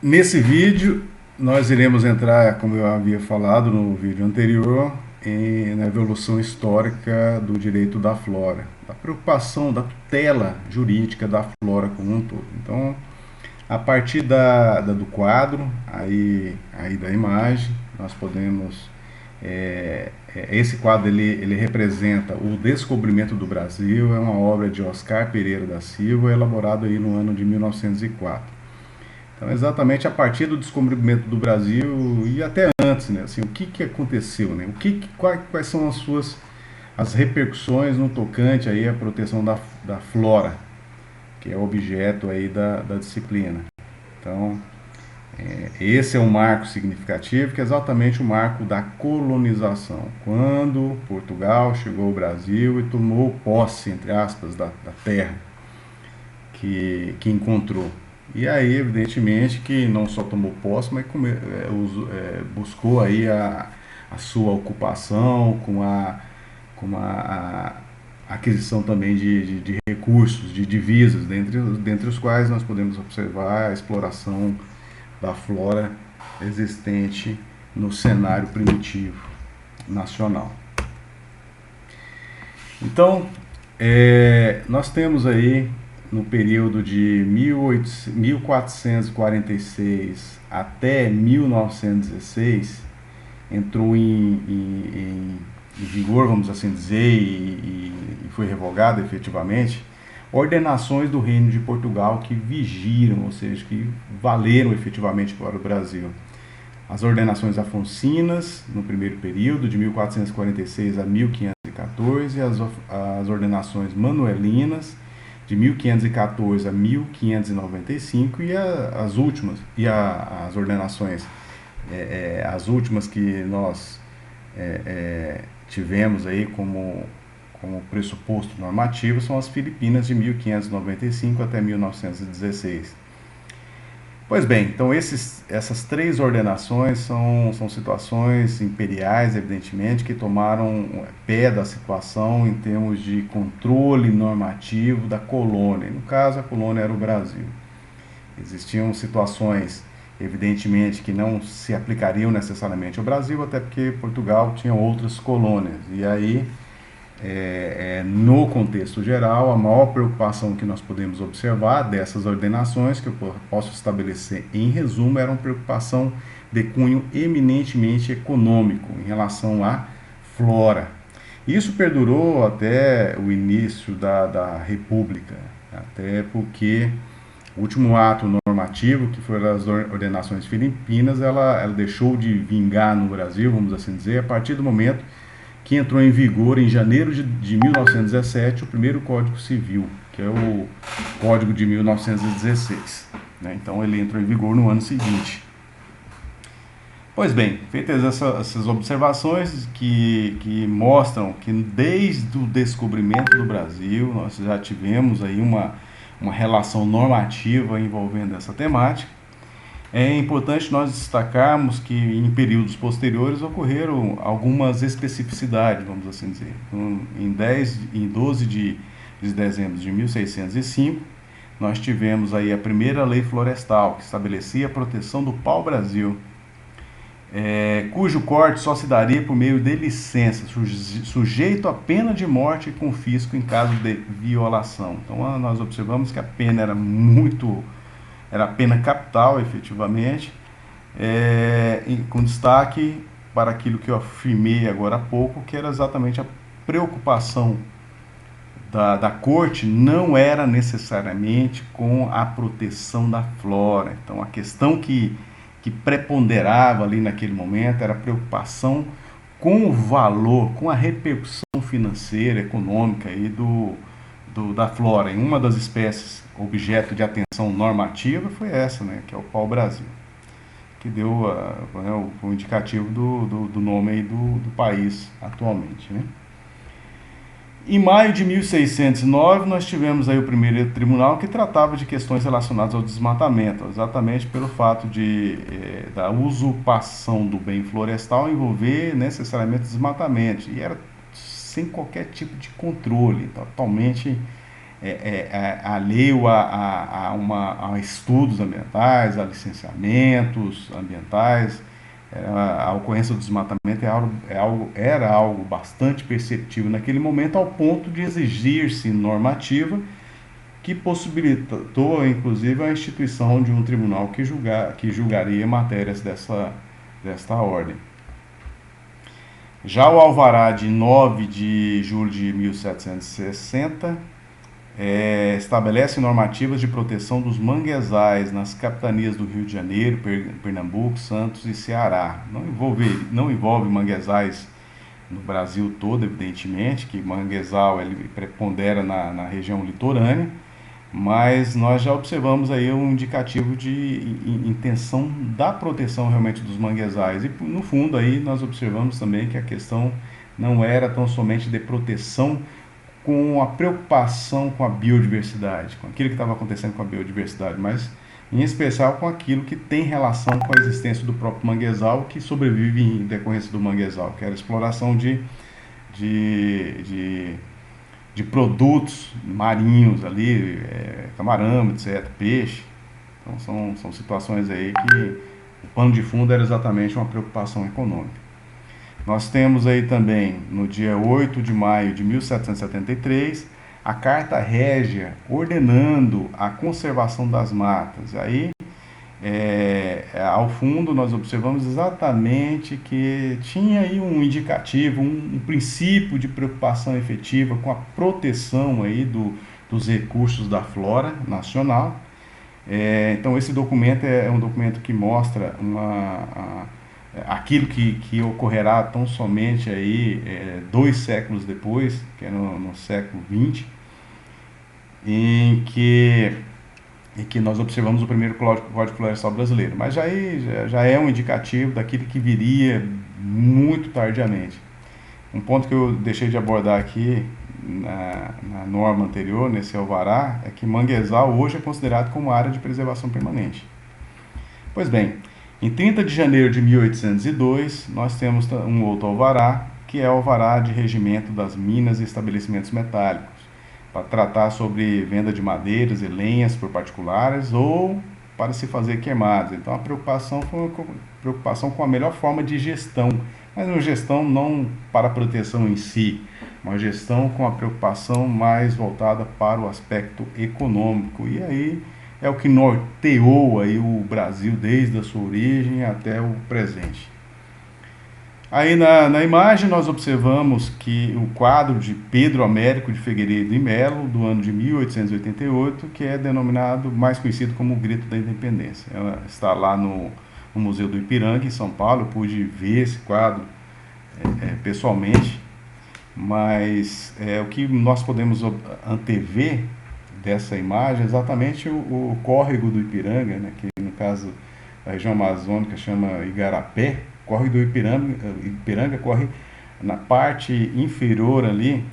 Nesse vídeo, nós iremos entrar, como eu havia falado no vídeo anterior, na evolução histórica do direito da flora, da preocupação, da tutela jurídica da flora como um todo. Então, a partir do quadro, aí da imagem, nós podemos. Esse quadro ele representa o descobrimento do Brasil, é uma obra de Oscar Pereira da Silva, elaborado aí no ano de 1904. Então, exatamente a partir do descobrimento do Brasil e até antes, né? Assim, o que aconteceu, né? Quais são as repercussões no tocante aí à proteção da flora, que é objeto aí da disciplina. Então, esse é um marco significativo, que é exatamente o marco da colonização, quando Portugal chegou ao Brasil e tomou posse, entre aspas, da terra que encontrou. E aí, evidentemente, que não só tomou posse, mas buscou aí a sua ocupação com a aquisição também de recursos, de divisas, dentre os quais nós podemos observar a exploração da flora existente no cenário primitivo nacional. Então, nós temos aí no período de 1446 até 1916, entrou em vigor, vamos assim dizer, e foi revogado efetivamente, ordenações do Reino de Portugal que vigiram, ou seja, que valeram efetivamente para o Brasil. As ordenações afonsinas, no primeiro período, de 1446 a 1514, e as ordenações manuelinas, de 1514 a 1595, e as ordenações, as últimas que nós tivemos aí como pressuposto normativo são as Filipinas, de 1595 até 1916. Pois bem, então essas três ordenações são situações imperiais, evidentemente, que tomaram pé da situação em termos de controle normativo da colônia. No caso, a colônia era o Brasil. Existiam situações, evidentemente, que não se aplicariam necessariamente ao Brasil, até porque Portugal tinha outras colônias. E aí, no contexto geral, a maior preocupação que nós podemos observar dessas ordenações, que eu posso estabelecer em resumo, era uma preocupação de cunho eminentemente econômico em relação à flora. Isso perdurou até o início da República, até porque o último ato normativo, que foi as ordenações filipinas, ela deixou de vingar no Brasil, vamos assim dizer, a partir do momento que entrou em vigor em janeiro de 1917 o primeiro Código Civil, que é o Código de 1916. Né? Então ele entrou em vigor no ano seguinte. Pois bem, feitas essas observações que mostram que desde o descobrimento do Brasil nós já tivemos aí uma relação normativa envolvendo essa temática. É importante nós destacarmos que em períodos posteriores ocorreram algumas especificidades, vamos assim dizer. Em 12 de dezembro de 1605, nós tivemos aí a primeira lei florestal, que estabelecia a proteção do pau-brasil, cujo corte só se daria por meio de licença, sujeito a pena de morte e confisco em caso de violação. Então nós observamos que a pena era a pena capital, efetivamente, com destaque para aquilo que eu afirmei agora há pouco, que era exatamente a preocupação da corte não era necessariamente com a proteção da flora. Então, a questão que preponderava ali naquele momento era a preocupação com o valor, com a repercussão financeira, econômica aí da flora. Em uma das espécies objeto de atenção normativa foi essa, né, que é o pau-brasil, que deu o indicativo do nome aí do país atualmente. Né? Em maio de 1609, nós tivemos aí o primeiro tribunal que tratava de questões relacionadas ao desmatamento, exatamente pelo fato da usurpação do bem florestal envolver necessariamente desmatamento, e era sem qualquer tipo de controle, totalmente alheio a estudos ambientais, a licenciamentos ambientais. A ocorrência do desmatamento era algo bastante perceptível naquele momento, ao ponto de exigir-se normativa que possibilitou, inclusive, a instituição de um tribunal que julgaria matérias desta ordem. Já o alvará de 9 de julho de 1760 estabelece normativas de proteção dos manguezais nas capitanias do Rio de Janeiro, Pernambuco, Santos e Ceará. Não envolve manguezais no Brasil todo, evidentemente, que manguezal ele prepondera na região litorânea, mas nós já observamos aí um indicativo de intenção da proteção realmente dos manguezais. E no fundo aí nós observamos também que a questão não era tão somente de proteção com a preocupação com a biodiversidade, com aquilo que estava acontecendo com a biodiversidade, mas em especial com aquilo que tem relação com a existência do próprio manguezal, que sobrevive em decorrência do manguezal, que era a exploração de produtos marinhos ali, camarão, etc., peixe. Então são situações aí que o pano de fundo era exatamente uma preocupação econômica. Nós temos aí também, no dia 8 de maio de 1773, a Carta Régia ordenando a conservação das matas. Aí, ao fundo, nós observamos exatamente que tinha aí um indicativo, um princípio de preocupação efetiva com a proteção aí dos recursos da flora nacional. Então, esse documento é um documento que mostra aquilo que ocorrerá tão somente aí 2 séculos depois, que é no século XX, em que nós observamos o primeiro Código Florestal brasileiro. Mas já é um indicativo daquilo que viria muito tardiamente. Um ponto que eu deixei de abordar aqui na norma anterior, nesse alvará, é que manguezal hoje é considerado como área de preservação permanente. Pois bem, em 30 de janeiro de 1802, nós temos um outro alvará, que é o alvará de regimento das minas e estabelecimentos metálicos, para tratar sobre venda de madeiras e lenhas por particulares ou para se fazer queimadas. Então a preocupação foi uma preocupação com a melhor forma de gestão, mas uma gestão não para a proteção em si, uma gestão com a preocupação mais voltada para o aspecto econômico. E aí é o que norteou aí o Brasil desde a sua origem até o presente. Aí na imagem nós observamos que o quadro de Pedro Américo de Figueiredo e Melo, do ano de 1888, que é denominado, mais conhecido como o Grito da Independência. Ela está lá no Museu do Ipiranga, em São Paulo. Eu pude ver esse quadro pessoalmente, mas o que nós podemos antever dessa imagem é exatamente o córrego do Ipiranga, né, que no caso a região amazônica chama Igarapé. O córrego do Ipiranga corre na parte inferior ali,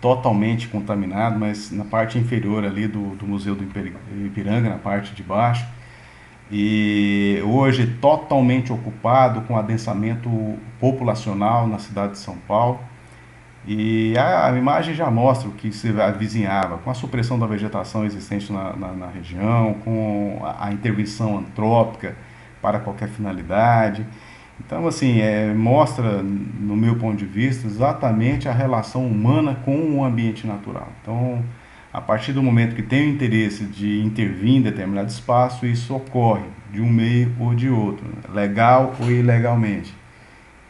totalmente contaminado, mas na parte inferior ali do Museu do Ipiranga, na parte de baixo, e hoje totalmente ocupado com adensamento populacional na cidade de São Paulo. E a imagem já mostra o que se avizinhava, com a supressão da vegetação existente na região, com a intervenção antrópica para qualquer finalidade. Então, assim, mostra, no meu ponto de vista, exatamente a relação humana com o ambiente natural. Então, a partir do momento que tem o interesse de intervir em determinado espaço, isso ocorre de um meio ou de outro, legal ou ilegalmente.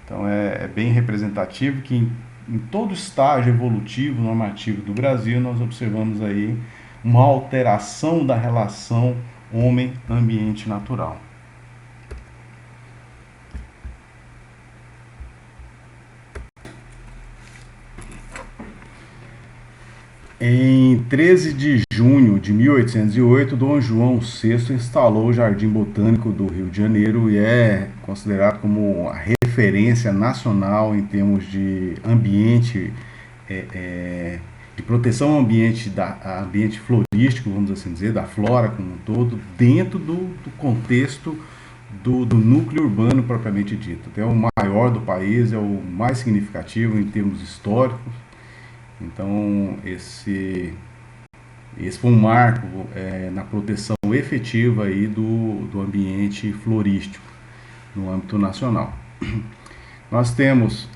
Então, é bem representativo que em todo estágio evolutivo, normativo do Brasil, nós observamos aí uma alteração da relação homem-ambiente natural. Em 13 de junho de 1808, Dom João VI instalou o Jardim Botânico do Rio de Janeiro e é considerado como a referência nacional em termos de ambiente, de proteção ao ambiente, ambiente florístico, vamos assim dizer, da flora como um todo, dentro do contexto do núcleo urbano propriamente dito. É o maior do país, é o mais significativo em termos históricos. Então, esse Esse foi um marco na proteção efetiva aí do ambiente florístico no âmbito nacional. Nós temos,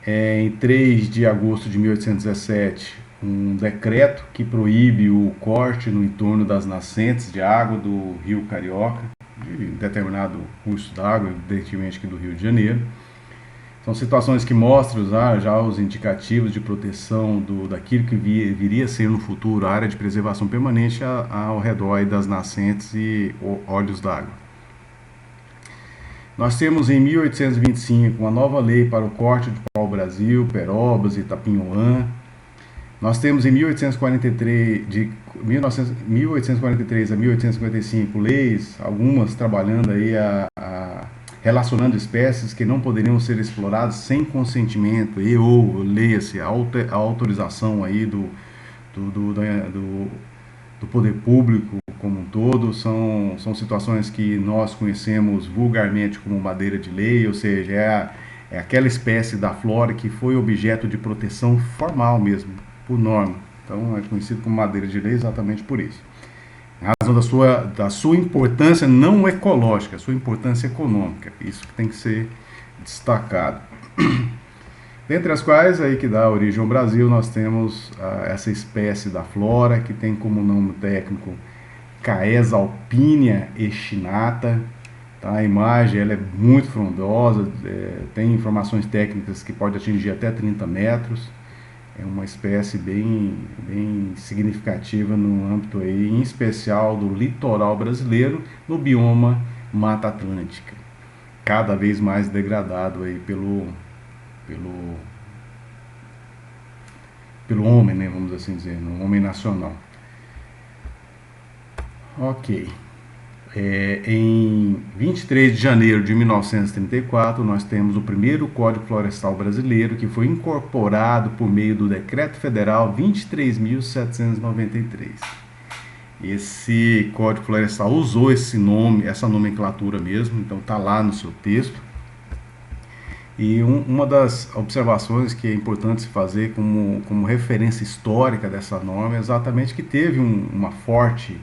em 3 de agosto de 1817, um decreto que proíbe o corte no entorno das nascentes de água do Rio Carioca, de determinado curso d'água, evidentemente que do Rio de Janeiro. São situações que mostram já os indicativos de proteção daquilo que viria a ser no futuro a área de preservação permanente ao redor das nascentes e olhos d'água. Nós temos em 1825 uma nova lei para o corte de pau-brasil, perobas e tapinhoã. Nós temos em 1843, de 1843 a 1855 leis, algumas trabalhando aí relacionando espécies que não poderiam ser exploradas sem consentimento ou, leia-se, a autorização aí do poder público como um todo. São situações que nós conhecemos vulgarmente como madeira de lei, ou seja, é aquela espécie da flora que foi objeto de proteção formal mesmo, por norma. Então é conhecido como madeira de lei exatamente por isso. Em razão da sua importância não ecológica, sua importância econômica. Isso que tem que ser destacado. Dentre as quais, aí que dá origem ao Brasil, nós temos essa espécie da flora, que tem como nome técnico Caesa alpinea echinata. Tá? A imagem ela é muito frondosa, tem informações técnicas que pode atingir até 30 metros. É uma espécie bem significativa no âmbito aí, em especial do litoral brasileiro, no bioma Mata Atlântica, cada vez mais degradado aí pelo homem, né, vamos assim dizer, no homem nacional. Ok. Em 23 de janeiro de 1934, nós temos o primeiro Código Florestal Brasileiro, que foi incorporado por meio do Decreto Federal 23.793. Esse Código Florestal usou esse nome, essa nomenclatura mesmo, então está lá no seu texto. E uma das observações que é importante se fazer como referência histórica dessa norma é exatamente que teve uma forte...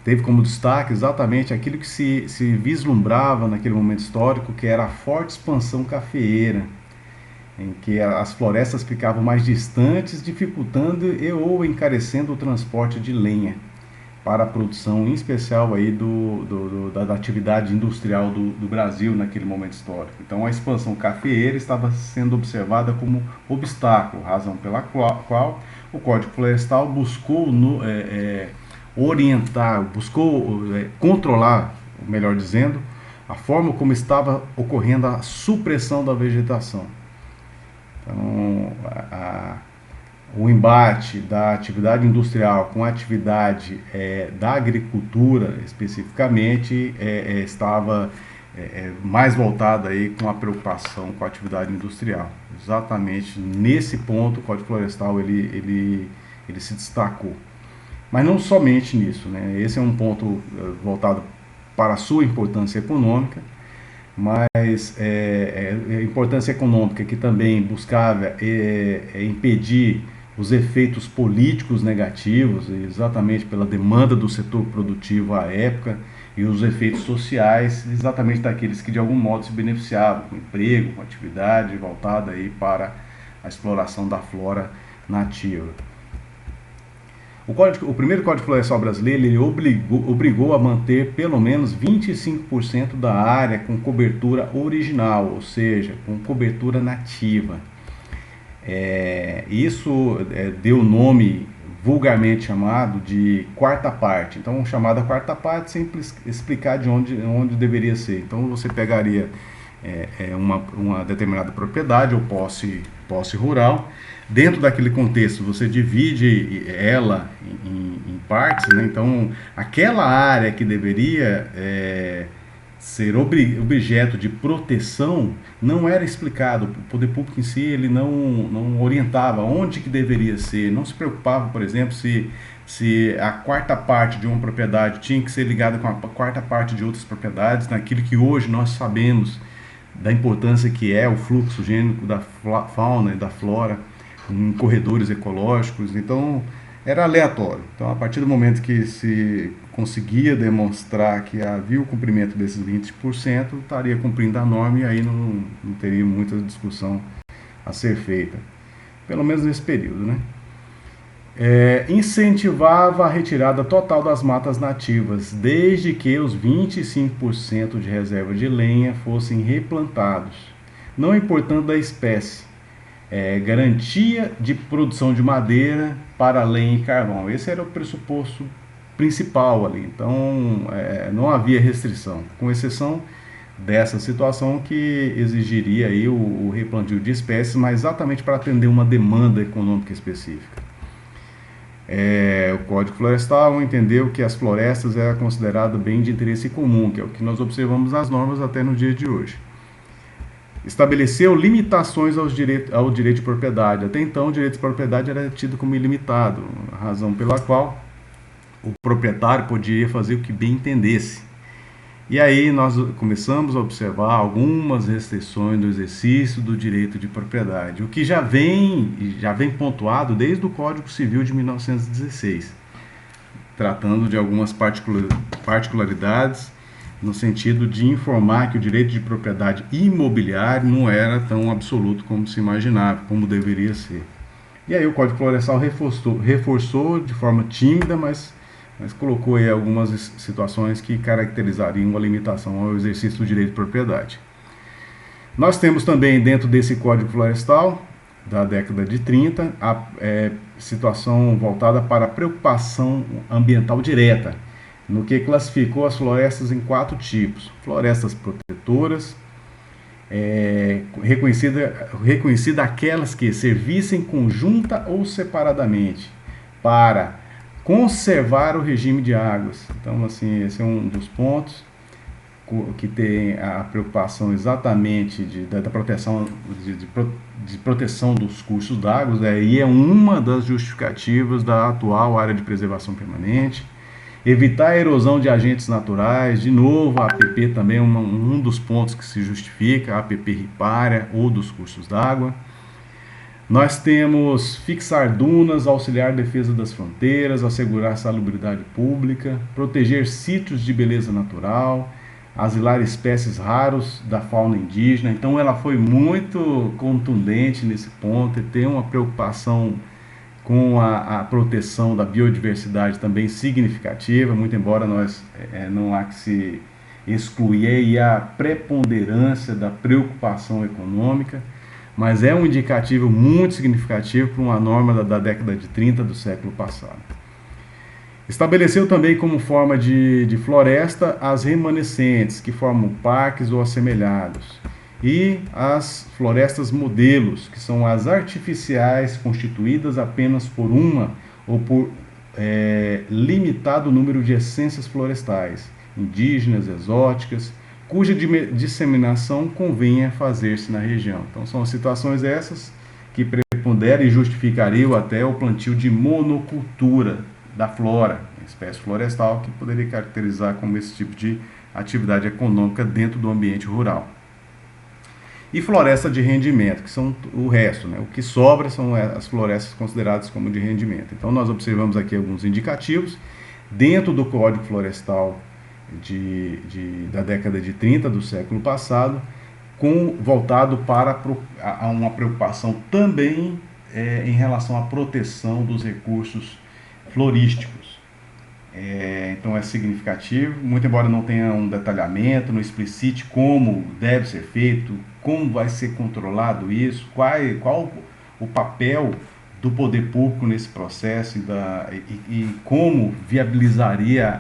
teve como destaque exatamente aquilo que se vislumbrava naquele momento histórico, que era a forte expansão cafeeira, em que as florestas ficavam mais distantes, dificultando ou encarecendo o transporte de lenha para a produção, em especial aí da atividade industrial do Brasil naquele momento histórico. Então a expansão cafeeira estava sendo observada como obstáculo, razão pela qual o Código Florestal buscou orientar, buscou controlar, melhor dizendo, a forma como estava ocorrendo a supressão da vegetação. Então, o embate da atividade industrial com a atividade da agricultura, especificamente, estava mais voltada aí com a preocupação com a atividade industrial. Exatamente nesse ponto o Código Florestal ele se destacou. Mas não somente nisso, né? Esse é um ponto voltado para a sua importância econômica, mas a importância econômica que também buscava impedir os efeitos políticos negativos, exatamente pela demanda do setor produtivo à época, e os efeitos sociais, exatamente daqueles que de algum modo se beneficiavam, com emprego, com atividade voltada aí para a exploração da flora nativa. O primeiro Código Florestal brasileiro ele obrigou a manter pelo menos 25% da área com cobertura original, ou seja, com cobertura nativa. Isso deu nome vulgarmente chamado de quarta parte. Então, chamada quarta parte, sem explicar de onde deveria ser. Então, você pegaria uma determinada propriedade ou posse rural. Dentro daquele contexto, você divide ela em partes, né? Então, aquela área que deveria ser objeto de proteção não era explicado. O poder público em si ele não orientava onde que deveria ser, não se preocupava, por exemplo, se a quarta parte de uma propriedade tinha que ser ligada com a quarta parte de outras propriedades, naquilo que hoje nós sabemos da importância que é o fluxo gênico da fauna e da flora em corredores ecológicos, então era aleatório. Então, a partir do momento que se conseguia demonstrar que havia o cumprimento desses 20%, estaria cumprindo a norma e aí não teria muita discussão a ser feita, pelo menos nesse período, né? Incentivava a retirada total das matas nativas, desde que os 25% de reserva de lenha fossem replantados, não importando a espécie. Garantia de produção de madeira para lenha e carvão. Esse era o pressuposto principal ali. Então, não havia restrição, com exceção dessa situação que exigiria aí o replantio de espécies, mas exatamente para atender uma demanda econômica específica. O Código Florestal entendeu que as florestas eram consideradas bem de interesse comum, que é o que nós observamos nas normas até no dia de hoje. Estabeleceu limitações ao direito de propriedade. Até então, o direito de propriedade era tido como ilimitado, razão pela qual o proprietário podia fazer o que bem entendesse. E aí nós começamos a observar algumas restrições do exercício do direito de propriedade, o que já vem pontuado desde o Código Civil de 1916, tratando de algumas particularidades no sentido de informar que o direito de propriedade imobiliária não era tão absoluto como se imaginava, como deveria ser. E aí o Código Florestal reforçou de forma tímida, mas colocou aí algumas situações que caracterizariam uma limitação ao exercício do direito de propriedade. Nós temos também dentro desse Código Florestal, da década de 30, a situação voltada para a preocupação ambiental direta, no que classificou as florestas em 4 tipos. Florestas protetoras, reconhecida aquelas que servissem conjunta ou separadamente para conservar o regime de águas. Então, assim, esse é um dos pontos que tem a preocupação exatamente da proteção, de proteção dos cursos d'água, e é uma das justificativas da atual área de preservação permanente. Evitar a erosão de agentes naturais, de novo, a APP também é um dos pontos que se justifica, a APP ripária ou dos cursos d'água. Nós temos fixar dunas, auxiliar a defesa das fronteiras, assegurar a salubridade pública, proteger sítios de beleza natural, asilar espécies raras da fauna indígena. Então ela foi muito contundente nesse ponto e tem uma preocupação com a proteção da biodiversidade também significativa, muito embora não há que se excluir aí a preponderância da preocupação econômica, mas é um indicativo muito significativo para uma norma da década de 30 do século passado. Estabeleceu também como forma de floresta as remanescentes, que formam parques ou assemelhados, e as florestas modelos, que são as artificiais constituídas apenas por uma ou por limitado número de essências florestais, indígenas, exóticas, cuja disseminação convenha fazer-se na região. Então são situações essas que preponderam e justificariam até o plantio de monocultura da flora, espécie florestal, que poderia caracterizar como esse tipo de atividade econômica dentro do ambiente rural. E floresta de rendimento, que são o resto, né? O que sobra são as florestas consideradas como de rendimento. Então nós observamos aqui alguns indicativos dentro do Código Florestal da década de 30 do século passado, voltado para uma preocupação também em relação à proteção dos recursos florísticos. Então é significativo, muito embora não tenha um detalhamento, não explicite como deve ser feito, como vai ser controlado isso, qual o papel do poder público nesse processo e como viabilizaria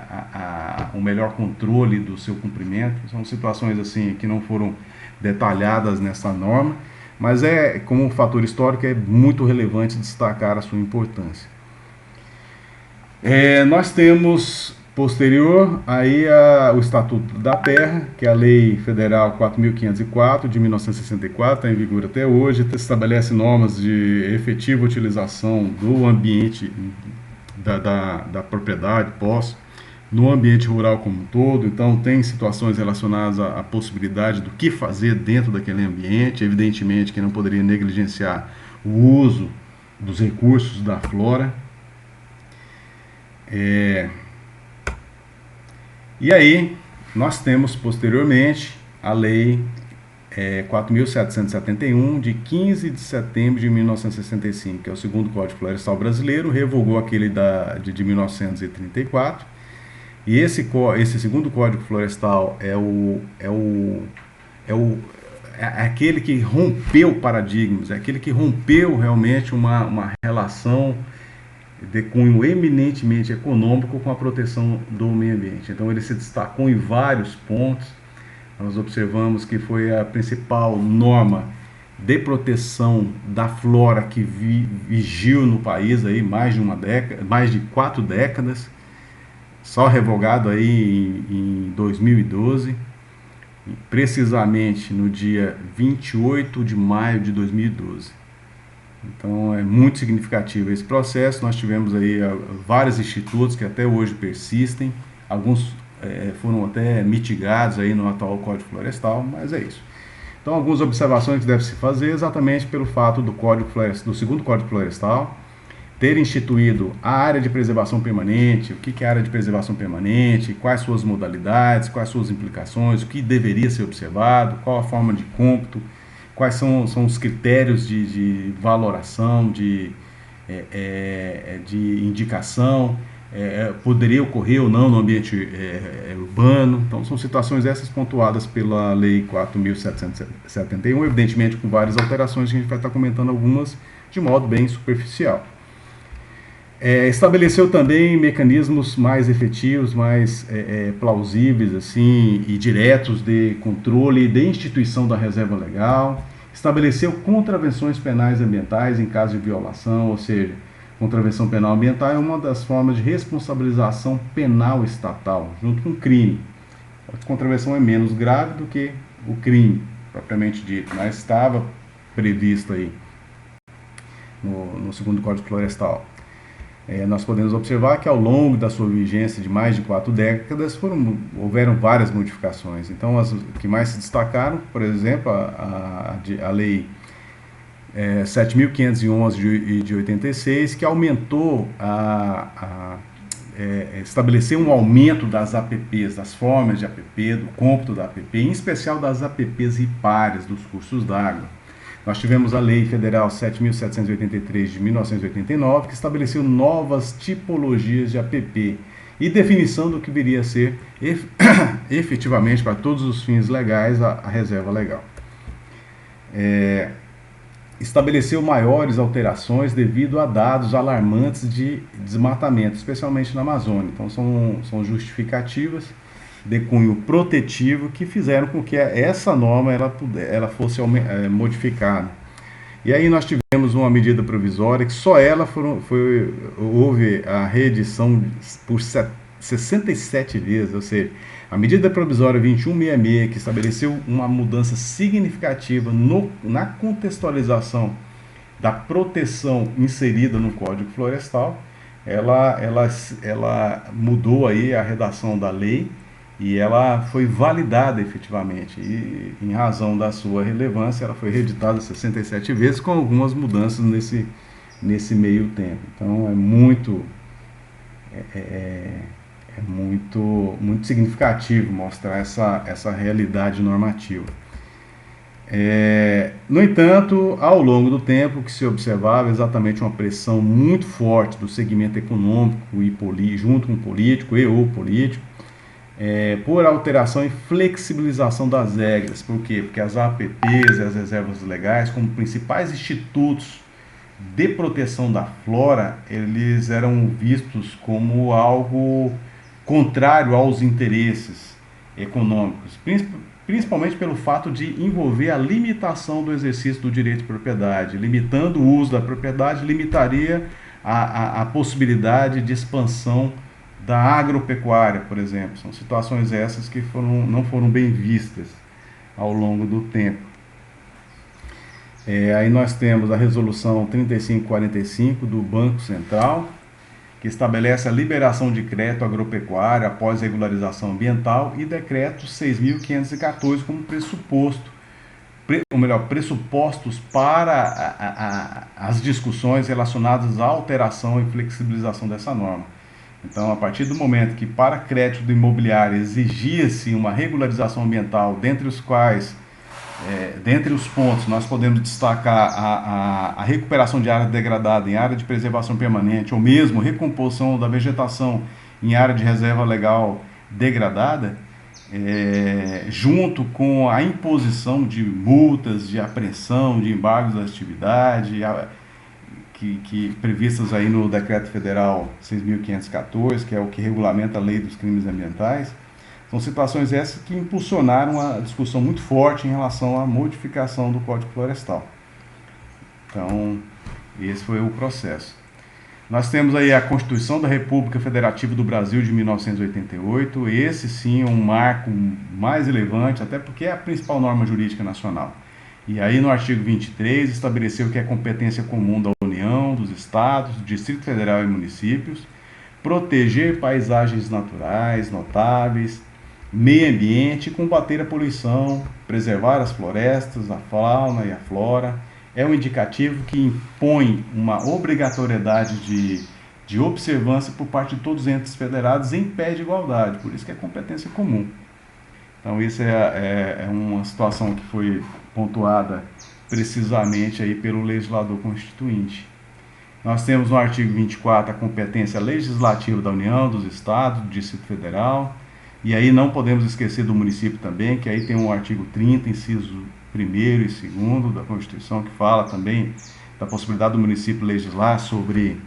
o melhor controle do seu cumprimento. São situações assim que não foram detalhadas nessa norma, mas como um fator histórico é muito relevante destacar a sua importância. Nós temos posterior aí o Estatuto da Terra, que é a Lei Federal 4.504 de 1964, está em vigor até hoje, estabelece normas de efetiva utilização do ambiente da propriedade, posse, no ambiente rural como um todo. Então tem situações relacionadas à possibilidade do que fazer dentro daquele ambiente, evidentemente que não poderia negligenciar o uso dos recursos da flora. E aí nós temos posteriormente a Lei 4.771, de 15 de setembro de 1965, que é o segundo Código Florestal Brasileiro, revogou aquele de 1934. E esse segundo Código Florestal é aquele que rompeu paradigmas, é aquele que rompeu realmente uma relação de cunho eminentemente econômico com a proteção do meio ambiente. Então ele se destacou em vários pontos. Nós observamos que foi a principal norma de proteção da flora que vigiu no país aí mais de 4 décadas, só revogado aí em 2012, precisamente no dia 28 de maio de 2012. Então é muito significativo esse processo. Nós tivemos aí vários institutos que até hoje persistem, alguns foram até mitigados aí no atual Código Florestal, mas é isso. Então algumas observações que devem se fazer exatamente pelo fato do segundo Código Florestal ter instituído a área de preservação permanente. O que é a área de preservação permanente, quais suas modalidades, quais suas implicações, o que deveria ser observado, qual a forma de cômputo, quais são os critérios de valoração, de indicação, poderia ocorrer ou não no ambiente urbano. Então são situações essas pontuadas pela Lei 4.771, evidentemente com várias alterações, que a gente vai estar comentando algumas de modo bem superficial. Estabeleceu também mecanismos mais efetivos, mais plausíveis assim, e diretos de controle e de instituição da reserva legal. Estabeleceu contravenções penais ambientais em caso de violação, ou seja, contravenção penal ambiental é uma das formas de responsabilização penal estatal, junto com o crime. A contravenção é menos grave do que o crime, propriamente dito, mas estava previsto aí no segundo Código Florestal. Nós podemos observar que ao longo da sua vigência de mais de 4 décadas houveram várias modificações. Então as que mais se destacaram, por exemplo, a Lei 7.511 de 86, que aumentou, estabeleceu um aumento das APPs, das formas de APP, do cômputo da APP, em especial das APPs ripárias dos cursos d'água. Nós tivemos a Lei Federal 7.783 de 1989, que estabeleceu novas tipologias de APP e definição do que viria a ser efetivamente, para todos os fins legais, a reserva legal. Estabeleceu maiores alterações devido a dados alarmantes de desmatamento, especialmente na Amazônia. Então são justificativas de cunho protetivo que fizeram com que essa norma ela fosse modificada. E aí nós tivemos uma medida provisória que só ela houve a reedição por 67 vezes, ou seja, a medida provisória 2166, que estabeleceu uma mudança significativa na contextualização da proteção inserida no Código Florestal, ela mudou aí a redação da lei, e ela foi validada efetivamente, e em razão da sua relevância ela foi reeditada 67 vezes, com algumas mudanças nesse meio tempo. Então é muito significativo mostrar essa realidade normativa. No entanto, ao longo do tempo, o que se observava é exatamente uma pressão muito forte do segmento econômico junto com o político ou político, por alteração e flexibilização das regras. Por quê? Porque as APPs e as reservas legais, como principais institutos de proteção da flora, eles eram vistos como algo contrário aos interesses econômicos, principalmente pelo fato de envolver a limitação do exercício do direito de propriedade. Limitando o uso da propriedade, limitaria a possibilidade de expansão da agropecuária, por exemplo. São situações essas que não foram bem vistas ao longo do tempo. Aí nós temos a resolução 3545 do Banco Central, que estabelece a liberação de crédito agropecuário após regularização ambiental, e decreto 6.514 como pressuposto ou melhor, pressupostos para as discussões relacionadas à alteração e flexibilização dessa norma. Então, a partir do momento que para crédito imobiliário exigia-se uma regularização ambiental, dentre os pontos, nós podemos destacar a recuperação de área degradada em área de preservação permanente, ou mesmo recomposição da vegetação em área de reserva legal degradada, junto com a imposição de multas, de apreensão, de embargos da atividade, previstas aí no Decreto Federal 6.514, que é o que regulamenta a lei dos crimes ambientais. São situações essas que impulsionaram a discussão muito forte em relação à modificação do Código Florestal. Então, esse foi o processo. Nós temos aí a Constituição da República Federativa do Brasil de 1988. Esse sim é um marco mais relevante, até porque é a principal norma jurídica nacional. E aí no artigo 23 estabeleceu que é competência comum da União, dos Estados, do Distrito Federal e municípios proteger paisagens naturais notáveis, meio ambiente, combater a poluição, preservar as florestas, a fauna e a flora. É um indicativo que impõe uma obrigatoriedade de observância por parte de todos os entes federados em pé de igualdade, por isso que é competência comum. Então, isso é uma situação que foi pontuada precisamente aí pelo legislador constituinte. Nós temos no artigo 24 a competência legislativa da União, dos Estados, do Distrito Federal, e aí não podemos esquecer do município também, que aí tem o artigo 30, inciso 1º e 2º da Constituição, que fala também da possibilidade do município legislar sobre,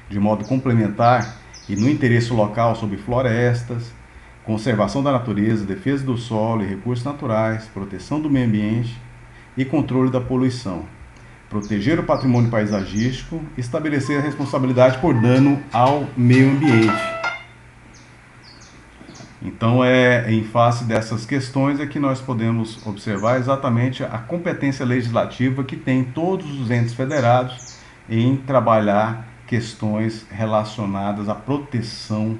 de modo complementar e no interesse local, sobre florestas, conservação da natureza, defesa do solo e recursos naturais, proteção do meio ambiente e controle da poluição, proteger o patrimônio paisagístico, estabelecer a responsabilidade por dano ao meio ambiente. Então, em face dessas questões é que nós podemos observar exatamente a competência legislativa que tem todos os entes federados em trabalhar questões relacionadas à proteção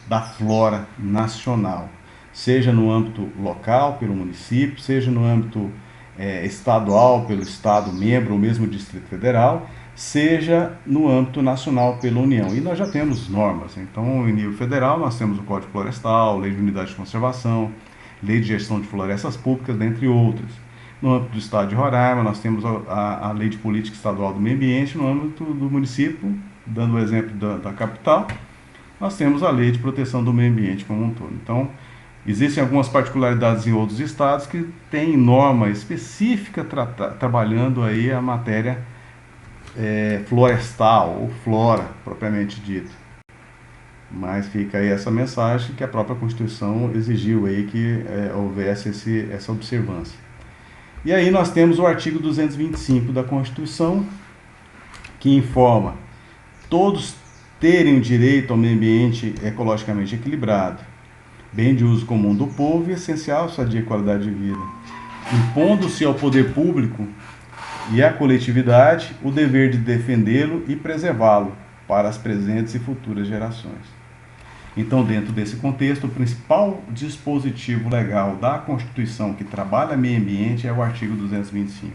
da flora nacional, seja no âmbito local, pelo município, seja no âmbito estadual, pelo Estado membro, ou mesmo Distrito Federal, seja no âmbito nacional pela União. E nós já temos normas. Então, em nível federal, nós temos o Código Florestal, Lei de Unidade de Conservação, Lei de Gestão de Florestas Públicas, dentre outras. No âmbito do Estado de Roraima, nós temos a Lei de Política Estadual do Meio Ambiente. No âmbito do município, dando o exemplo da capital, nós temos a Lei de Proteção do Meio Ambiente como um todo. Então, existem algumas particularidades em outros estados que têm norma específica trabalhando aí a matéria florestal ou flora, propriamente dita. Mas fica aí essa mensagem que a própria Constituição exigiu aí que houvesse essa observância. E aí nós temos o artigo 225 da Constituição, que informa todos terem o direito ao meio ambiente ecologicamente equilibrado, bem de uso comum do povo e essencial à sadia qualidade de vida, impondo-se ao poder público e à coletividade o dever de defendê-lo e preservá-lo para as presentes e futuras gerações. Então, dentro desse contexto, o principal dispositivo legal da Constituição que trabalha meio ambiente é o artigo 225.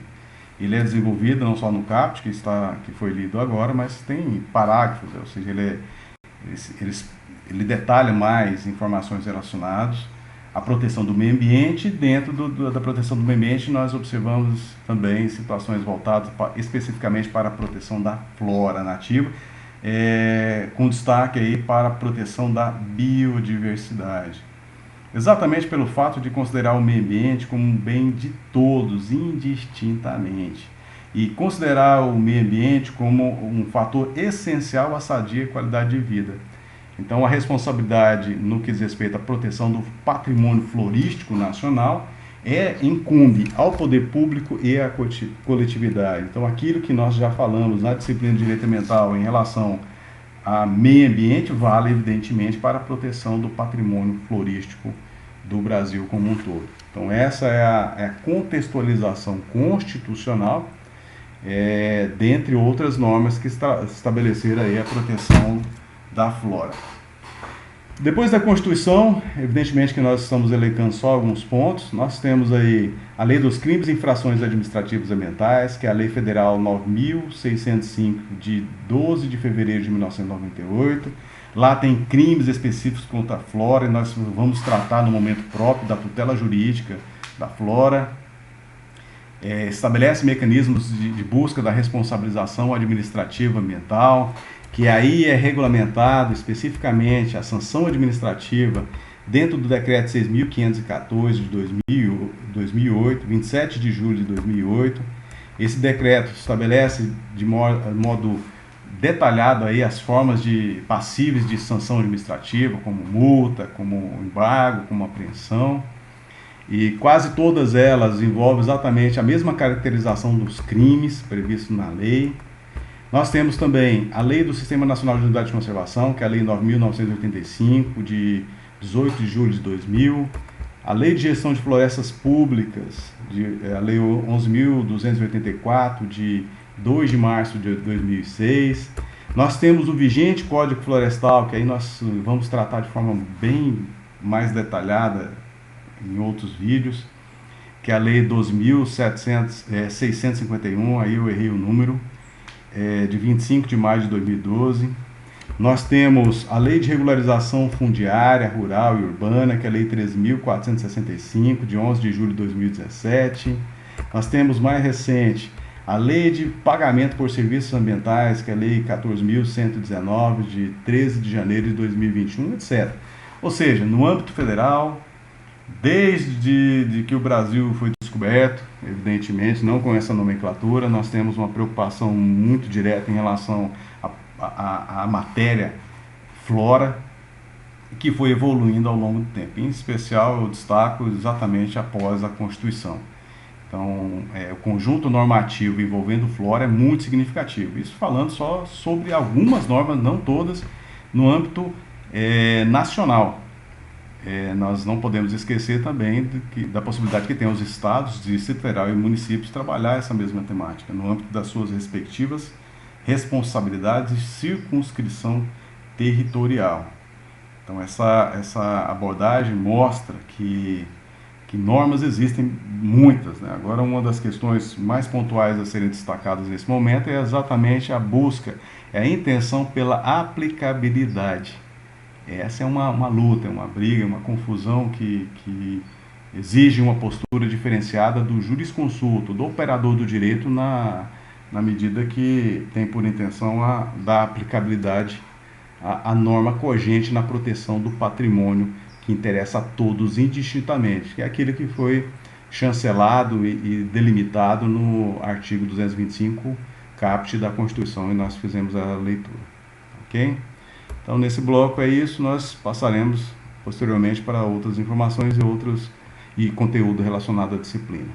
Ele é desenvolvido não só no caput, que foi lido agora, mas tem parágrafos, ou seja, ele detalha mais informações relacionadas à proteção do meio ambiente. Dentro da proteção do meio ambiente, nós observamos também situações voltadas especificamente para a proteção da flora nativa, com destaque aí para a proteção da biodiversidade. Exatamente pelo fato de considerar o meio ambiente como um bem de todos, indistintamente, e considerar o meio ambiente como um fator essencial à sadia qualidade de vida. Então, a responsabilidade no que diz respeito à proteção do patrimônio florístico nacional incumbe ao poder público e à coletividade. Então, aquilo que nós já falamos na disciplina de Direito Ambiental em relação a meio ambiente vale, evidentemente, para a proteção do patrimônio florístico do Brasil como um todo. Então, essa é a contextualização constitucional, dentre outras normas que estabeleceram aí a proteção da flora. Depois da Constituição, evidentemente que nós estamos elencando só alguns pontos. Nós temos aí a Lei dos Crimes e Infrações Administrativas Ambientais, que é a Lei Federal 9.605, de 12 de fevereiro de 1998. Lá tem crimes específicos contra a flora, e nós vamos tratar no momento próprio da tutela jurídica da flora. Estabelece mecanismos de busca da responsabilização administrativa ambiental, que aí é regulamentado especificamente a sanção administrativa dentro do decreto 6.514 de 2008, 27 de julho de 2008. Esse decreto estabelece de modo detalhado aí as formas passíveis de sanção administrativa, como multa, como embargo, como apreensão. E quase todas elas envolvem exatamente a mesma caracterização dos crimes previstos na lei. Nós temos também a Lei do Sistema Nacional de Unidade de Conservação, que é a Lei 9.985, de 18 de julho de 2000. A Lei de Gestão de Florestas Públicas, a Lei 11.284, de 2 de março de 2006. Nós temos o vigente Código Florestal, que aí nós vamos tratar de forma bem mais detalhada em outros vídeos, que é a Lei 12.651, aí eu errei o número, de 25 de maio de 2012. Nós temos a Lei de Regularização Fundiária, Rural e Urbana, que é a Lei 13.465, de 11 de julho de 2017. Nós temos mais recente a Lei de Pagamento por Serviços Ambientais, que é a Lei 14.119, de 13 de janeiro de 2021, etc. Ou seja, no âmbito federal, desde que o Brasil foi descoberto, evidentemente, não com essa nomenclatura, nós temos uma preocupação muito direta em relação à matéria flora, que foi evoluindo ao longo do tempo. Em especial, eu destaco exatamente após a Constituição. Então, o conjunto normativo envolvendo flora é muito significativo. Isso falando só sobre algumas normas, não todas, no âmbito nacional. Nós não podemos esquecer também da possibilidade que tem os estados, Distrito Federal e municípios trabalhar essa mesma temática no âmbito das suas respectivas responsabilidades e circunscrição territorial. Então essa abordagem mostra que normas existem muitas, né? Agora, uma das questões mais pontuais a serem destacadas nesse momento é exatamente a busca, a intenção pela aplicabilidade. Essa é uma luta, uma briga, uma confusão que exige uma postura diferenciada do jurisconsulto, do operador do direito, na medida que tem por intenção dar aplicabilidade à norma cogente na proteção do patrimônio que interessa a todos indistintamente, que é aquilo que foi chancelado e delimitado no artigo 225, caput da Constituição, e nós fizemos a leitura. Ok? Então, nesse bloco é isso, nós passaremos posteriormente para outras informações e conteúdo relacionado à disciplina.